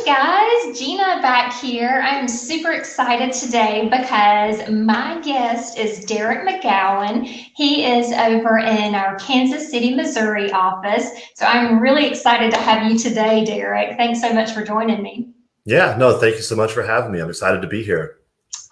Guys, Gina back here. I'm super excited today because my guest is Derek McGowan. He is over in our Kansas City, Missouri office. So I'm really excited to have you today, Derek. Thanks so much for joining me. Yeah, no, thank you so much for having me. I'm excited to be here.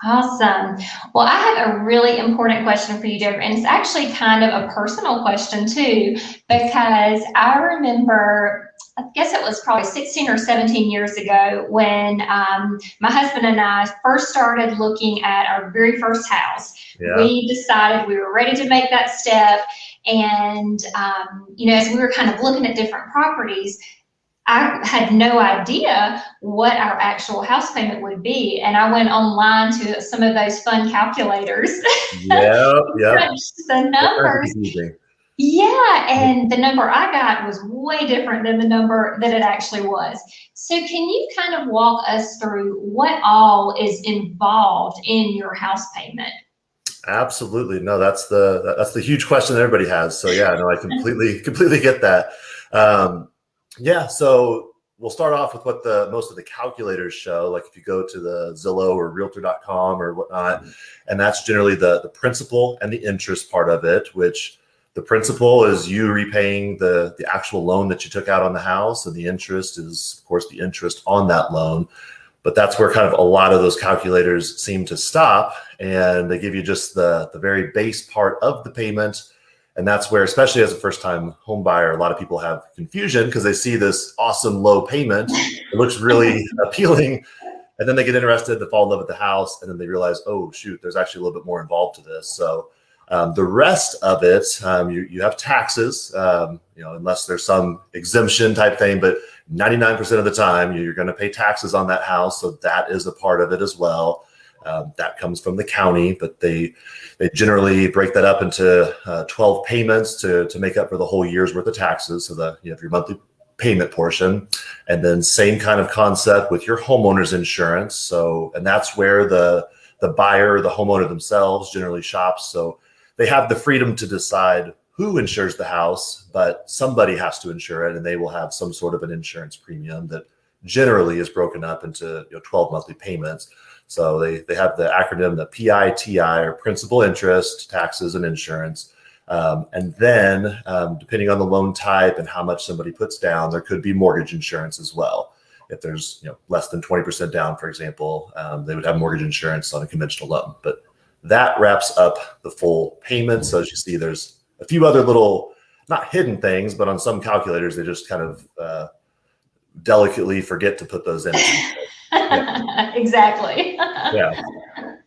Awesome. Well, I have a really important question for you, Derek, and it's actually kind of a personal question too, because I remember, I guess it was probably 16 or 17 years ago when my husband and I first started looking at our very first house. Yeah. We decided we were ready to make that step. And, as we were kind of looking at different properties, I had no idea what our actual house payment would be. And I went online to some of those fun calculators. Yeah. The numbers. Yeah, and the number I got was way different than the number that it actually was. So can you kind of walk us through what all is involved in your house payment? Absolutely. No, that's the huge question that everybody has. So yeah, no, I completely get that. Yeah, so we'll start off with what most of the calculators show, like if you go to the Zillow or Realtor.com or whatnot, and that's generally the principal and the interest part of it, which the principal is you repaying the actual loan that you took out on the house, and the interest is, of course, the interest on that loan. But that's where kind of a lot of those calculators seem to stop, and they give you just the very base part of the payment. And that's where, especially as a first-time home buyer, a lot of people have confusion because they see this awesome low payment. It looks really appealing. And then they get interested, they fall in love with the house, and then they realize, oh, shoot, there's actually a little bit more involved to this. So the rest of it, you have taxes, unless there's some exemption type thing, but 99% of the time, you're going to pay taxes on that house. So that is a part of it as well. That comes from the county, but they generally break that up into 12 payments to make up for the whole year's worth of taxes. So you have your monthly payment portion, and then same kind of concept with your homeowner's insurance. So, and that's where the buyer, the homeowner themselves generally shops. So they have the freedom to decide who insures the house, but somebody has to insure it, and they will have some sort of an insurance premium that generally is broken up into 12 monthly payments. So they have the acronym, the PITI, or principal, interest, taxes, and insurance. And then depending on the loan type and how much somebody puts down, there could be mortgage insurance as well. If there's less than 20% down, for example, they would have mortgage insurance on a conventional loan. But that wraps up the full payment. So as you see, there's a few other little, not hidden things, but on some calculators, they just kind of delicately forget to put those in. Yeah. Exactly. Yeah.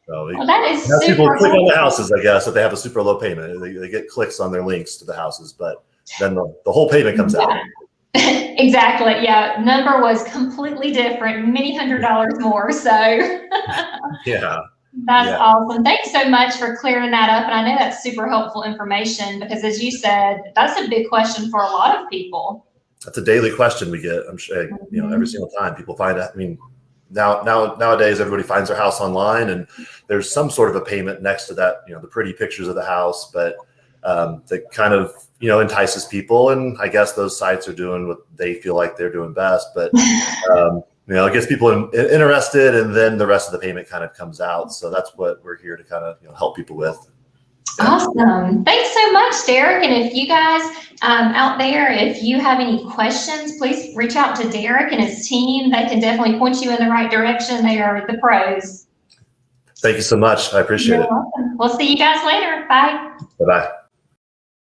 So well, that is people click on the houses, I guess, if they have a super low payment. They get clicks on their links to the houses, but then the whole payment comes out. Exactly. Yeah. Number was completely different, many $100s more. So yeah. That's awesome. Thanks so much for clearing that up. And I know that's super helpful information because, as you said, that's a big question for a lot of people. That's a daily question we get. I'm sure, every single time people find it. I mean, nowadays everybody finds their house online, and there's some sort of a payment next to that, the pretty pictures of the house, but that kind of entices people, and I guess those sites are doing what they feel like they're doing best, but it gets people interested, and then the rest of the payment kind of comes out. So that's what we're here to kind of help people with. Awesome. Thanks so much, Derek. And if you guys out there, if you have any questions, please reach out to Derek and his team. They can definitely point you in the right direction. They are the pros. Thank you so much. I appreciate it. You're welcome. We'll see you guys later. Bye. Bye-bye.